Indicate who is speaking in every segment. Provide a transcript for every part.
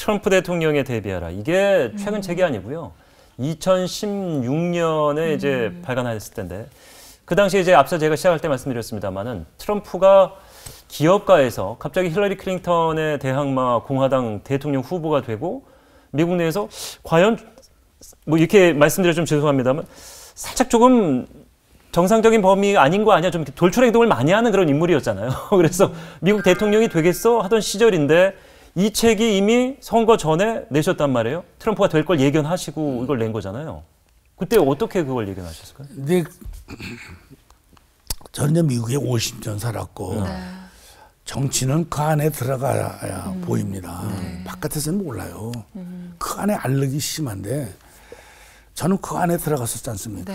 Speaker 1: 트럼프 대통령에 대비하라. 이게 최근 책이 아니고요. 2016년에 이제 발간했을 텐데 그 당시에 이제 앞서 제가 시작할 때 말씀드렸습니다만은 트럼프가 기업가에서 갑자기 힐러리 클린턴에 대항 공화당 대통령 후보가 되고 미국 내에서 과연 뭐 이렇게 말씀드려 좀 죄송합니다만 살짝 조금 정상적인 범위 아닌 거 아니야? 좀 돌출 행동을 많이 하는 그런 인물이었잖아요. 그래서 미국 대통령이 되겠어 하던 시절인데 이 책이 이미 선거 전에 내셨단 말이에요. 트럼프가 될 걸 예견하시고 이걸 낸 거잖아요. 그때 어떻게 그걸 예견하셨을까요?
Speaker 2: 근데 저는 미국에 50년 살았고 정치는 그 안에 들어가야 보입니다. 바깥에서는 몰라요. 그 안에 알력이 심한데 저는 그 안에 들어갔었지 않습니까?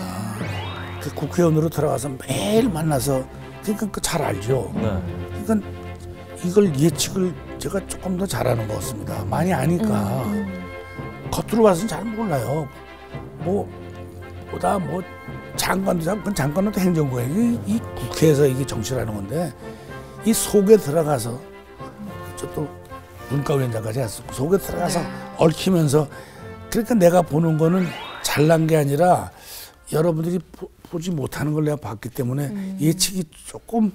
Speaker 2: 그 국회의원으로 들어가서 매일 만나서 그러니까 잘 알죠. 그러니까 이걸 예측을 제가 조금 더 잘하는 것 같습니다. 많이 아니까 겉으로 봐서는 잘 몰라요. 보다 장관은 또 행정부예요. 이 국회에서 이게 정치라는 건데 이 속에 들어가서 저 또 문과위원장까지 했었고 속에 들어가서 얽히면서 그러니까 내가 보는 거는 잘난 게 아니라 여러분들이 보지 못하는 걸 내가 봤기 때문에 예측이 조금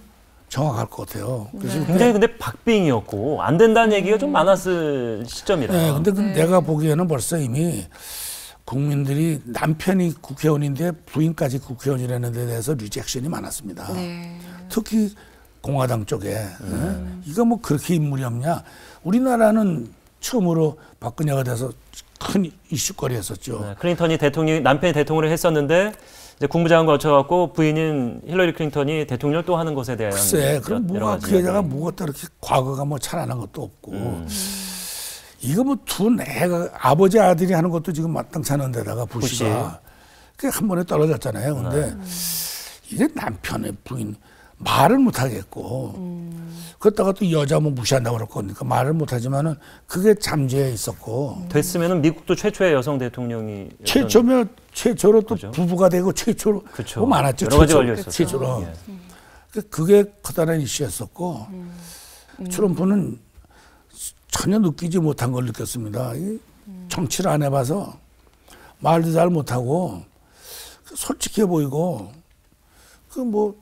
Speaker 2: 정확할 것 같아요. 그래서
Speaker 1: 굉장히 근데 박빙이었고 안 된다는 얘기가 좀 많았을 시점이라.
Speaker 2: 네, 근데 내가 보기에는 벌써 이미 국민들이 남편이 국회의원인데 부인까지 국회의원이라는 데 대해서 리젝션이 많았습니다. 특히 공화당 쪽에. 이거 뭐 그렇게 인물이 없냐. 우리나라는 처음으로 박근혜가 돼서 큰 이슈거리였었죠.
Speaker 1: 클린턴이 남편이 대통령을 했었는데 이제 국무장관 거쳐갖고 부인인 힐러리 클린턴이 대통령을 또 하는 것에 대한
Speaker 2: 글쎄, 그럼 그 여자가 뭐가 또 이렇게 과거가 뭐 찬란한 것도 없고 이거 뭐 두 애가 아버지 아들이 하는 것도 지금 마땅치 않은 데다가 부시가 그게 한 번에 떨어졌잖아요. 근데 이게 남편의 부인 말을 못 하겠고 그러다가 또 여자 뭐 무시한다고 그럴 거니까 말을 못 하지만은 그게 잠재해 있었고
Speaker 1: 됐으면은 미국도 최초의 여성 대통령이
Speaker 2: 최초로 또 부부가 되고 최초로 뭐 많았죠.
Speaker 1: 여러 가지 걸려 있었죠.
Speaker 2: 최초로 그게 커다란 이슈였었고 트럼프는 전혀 느끼지 못한 걸 느꼈습니다. 정치를 안 해봐서 말도 잘 못하고 솔직해 보이고 뭐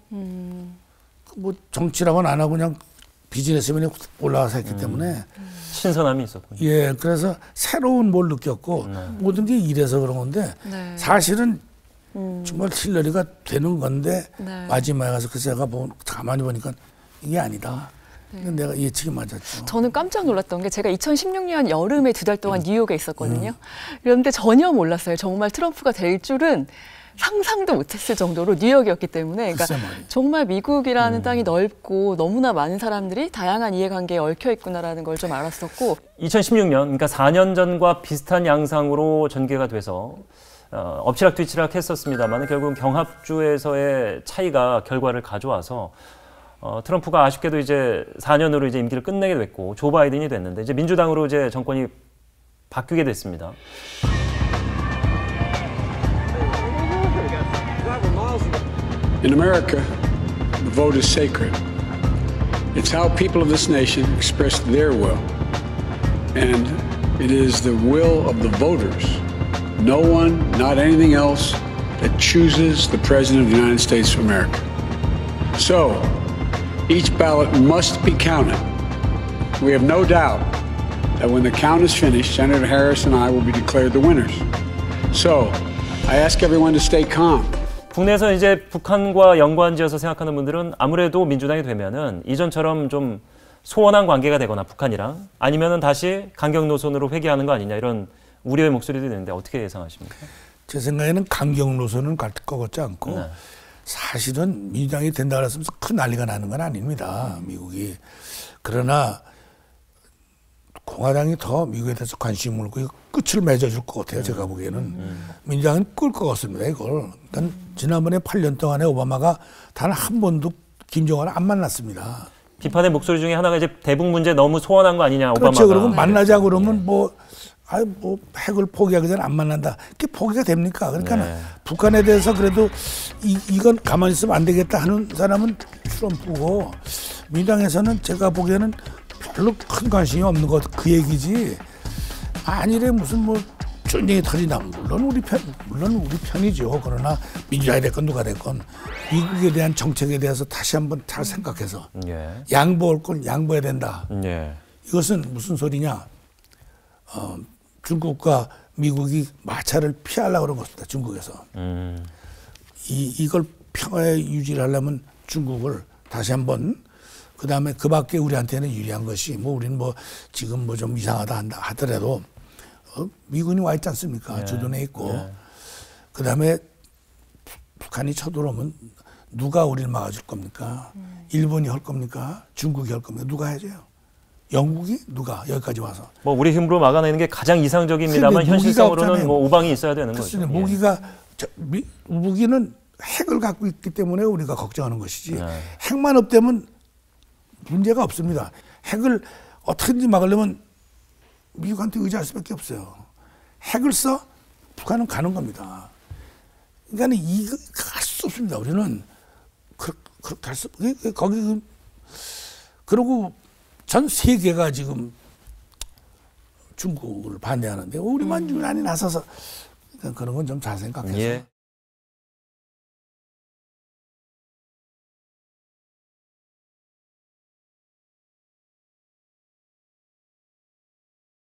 Speaker 2: 정치라고는 안 하고 그냥 비즈니스맨에 올라가서 했기 때문에
Speaker 1: 신선함이 있었군요.
Speaker 2: 예, 그래서 새로운 뭘 느꼈고 모든 게 이래서 그런 건데 사실은 정말 힐러리가 되는 건데 마지막에 가서 그 제가 가만히 보니까 이게 아니다. 내가 예측이 맞았죠.
Speaker 3: 저는 깜짝 놀랐던 게 제가 2016년 여름에 2달 동안 뉴욕에 있었거든요. 그런데 전혀 몰랐어요. 정말 트럼프가 될 줄은 상상도 못했을 정도로 뉴욕이었기 때문에 그러니까 정말 미국이라는 땅이 넓고 너무나 많은 사람들이 다양한 이해관계에 얽혀 있구나라는 걸 좀 알았었고
Speaker 1: 2016년 그러니까 4년 전과 비슷한 양상으로 전개가 돼서 엎치락뒤치락 했었습니다만 결국은 경합주에서의 차이가 결과를 가져와서 트럼프가 아쉽게도 이제 4년으로 이제 임기를 끝내게 됐고 조 바이든이 됐는데 이제 민주당으로 이제 정권이 바뀌게 됐습니다.
Speaker 4: In America, the vote is sacred. It's how people of this nation express their will. And it is the will of the voters, no one, not anything else, that chooses the President of the United States of America. So, each ballot must be counted. We have no doubt that when the count is finished, Senator Harris and I will be declared the winners. So, I ask everyone to stay calm.
Speaker 1: 국내에서 이제 북한과 연관지어서 생각하는 분들은 아무래도 민주당이 되면은 이전처럼 좀 소원한 관계가 되거나 북한이랑 아니면은 다시 강경 노선으로 회귀하는 거 아니냐 이런 우려의 목소리도 있는데 어떻게 예상하십니까?
Speaker 2: 제 생각에는 강경 노선은 갈 것 같지 않고 사실은 민주당이 된다 그랬으면 큰 난리가 나는 건 아닙니다. 미국이. 그러나 공화당이 더 미국에 대해서 관심을 물고 끝을 맺어줄 것 같아요. 제가 보기에는. 민주당은 끌 것 같습니다. 이걸. 그러니까 지난번에 8년 동안에 오바마가 단 한 번도 김정은을 안 만났습니다.
Speaker 1: 비판의 목소리 중에 하나가 이제 대북 문제 너무 소원한 거 아니냐 오바마가.
Speaker 2: 그렇죠. 그리고 만나자 그러면 뭐 핵을 포기하기 전에 안 만난다. 그게 포기가 됩니까? 그러니까 북한에 대해서 그래도 이건 가만히 있으면 안 되겠다 하는 사람은 트럼프고 민주당에서는 제가 보기에는 별로 큰 관심이 없는 것 그 얘기지. 만일에 무슨 뭐 전쟁이 터진다. 물론 우리 편이죠. 그러나 민주당이 됐건 누가 됐건 미국에 대한 정책에 대해서 다시 한번 잘 생각해서
Speaker 1: 예.
Speaker 2: 양보할 건 양보해야 된다.
Speaker 1: 예.
Speaker 2: 이것은 무슨 소리냐? 중국과 미국이 마찰을 피하려고 그런 것입니다. 중국에서. 이걸 평화에 유지를 하려면 중국을 다시 한번 그다음에 그 밖에 우리한테는 유리한 것이 뭐 우리는 뭐 지금 뭐 좀 이상하다 한다 하더라도 미군이 와 있지 않습니까?
Speaker 1: 예.
Speaker 2: 주둔해 있고
Speaker 1: 예.
Speaker 2: 그다음에 북한이 쳐들어오면 누가 우리를 막아줄 겁니까? 일본이 할 겁니까? 중국이 할 겁니까? 누가 해줘요? 영국이? 누가 여기까지 와서?
Speaker 1: 뭐 우리 힘으로 막아내는 게 가장 이상적입니다만 현실성으로는 뭐 우방이 있어야 되는 거죠.
Speaker 2: 무기가 무기는 핵을 갖고 있기 때문에 우리가 걱정하는 것이지
Speaker 1: 네.
Speaker 2: 핵만 없다면 문제가 없습니다. 핵을 어떻게든지 막으려면 미국한테 의지할 수밖에 없어요. 핵을 써 북한은 가는 겁니다. 그러니까 이거 할 수 없습니다. 우리는 그렇게 할 수 거기 그리고 전 세계가 지금 중국을 반대하는데 우리만 유난히 나서서 그런 건 좀 잘 생각해서.
Speaker 1: 예.